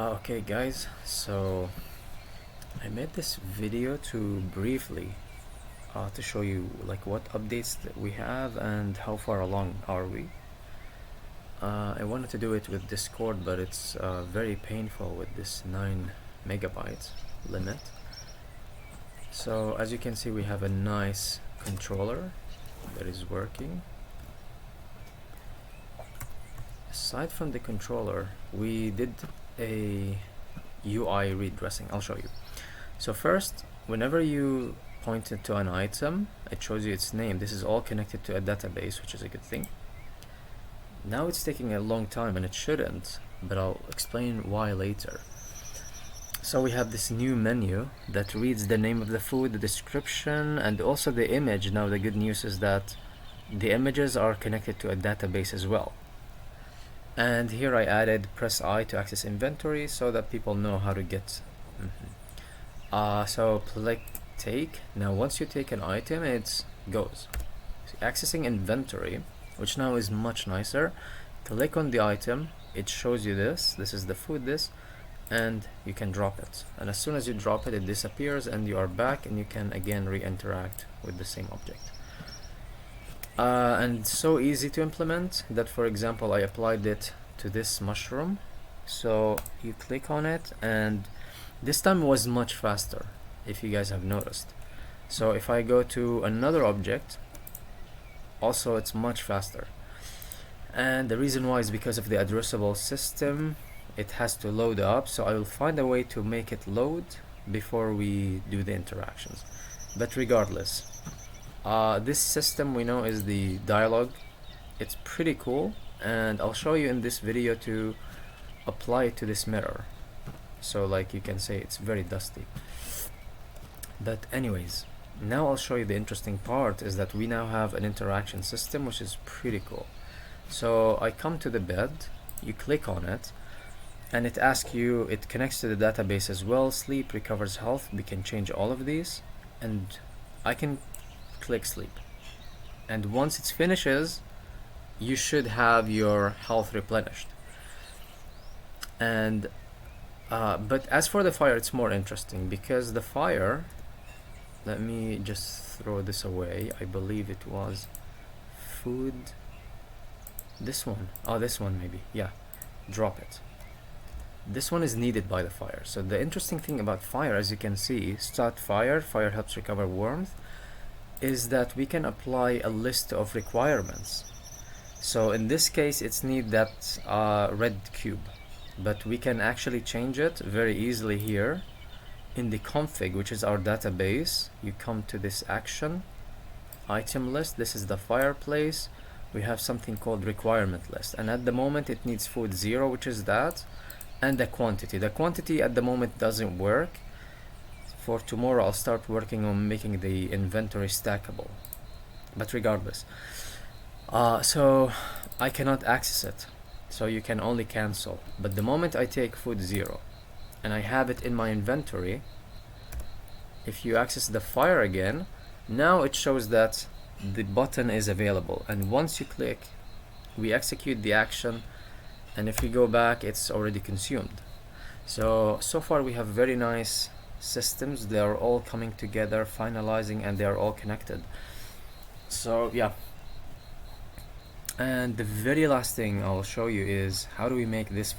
Okay guys, so I made this video to briefly to show you like what updates that we have and how far along are we. I wanted to do it with Discord, but it's very painful with this 9 megabytes limit. So as you can see, we have a nice controller that is working. Aside from the controller, we did a UI redressing. I'll show you. So first, whenever you point it to an item, it shows you its name. This is all connected to a database, which is a good thing. Now it's taking a long time, and it shouldn't, but I'll explain why later. So we have this new menu that reads the name of the food, the description, and also the image. Now the good news is that the images are connected to a database as well. And here I added press I to access inventory so that people know how to get. So click take. Now once you take an item, it goes. Accessing inventory, which now is much nicer. Click on the item, it shows you this. This is the food, and you can drop it. And as soon as you drop it, it disappears and you are back, and you can again re-interact with the same object. And so easy to implement that, for example, I applied it to this mushroom. So you click on it, and this time was much faster, if you guys have noticed. So if I go to another object, also it's much faster. And the reason why is because of the addressable system. It has to load up, so I will find a way to make it load before we do the interactions. But regardless, this system we know is the dialogue. It's pretty cool, and I'll show you in this video to apply it to this mirror. So like you can say it's very dusty. But anyways, now I'll show you the interesting part is that we now have an interaction system, which is pretty cool. So I come to the bed, you click on it, and it asks you, it connects to the database as well. Sleep, recovers health. We can change all of these, and I can click sleep, and once it finishes, you should have your health replenished. And but as for the fire, it's more interesting because the fire, let me just throw this away. I believe it was food, this one. Oh, this one maybe, yeah, drop it. This one is needed by the fire. So the interesting thing about fire, as you can see, start fire, fire helps recover warmth, is that we can apply a list of requirements. So in this case, it's need that red cube, but we can actually change it very easily here in the config, which is our database. You come to this action, item list. This is the fireplace. We have something called requirement list, and at the moment it needs food 0, which is that, and the quantity. The quantity at the moment doesn't work. For tomorrow I'll start working on making the inventory stackable, but regardless, so I cannot access it, so you can only cancel. But the moment I take food 0 and I have it in my inventory, if you access the fire again, now it shows that the button is available, and once you click, we execute the action, and if we go back, it's already consumed. So far we have very nice systems. They are all coming together, finalizing, and they are all connected. So yeah, and the very last thing I'll show you is how do we make this for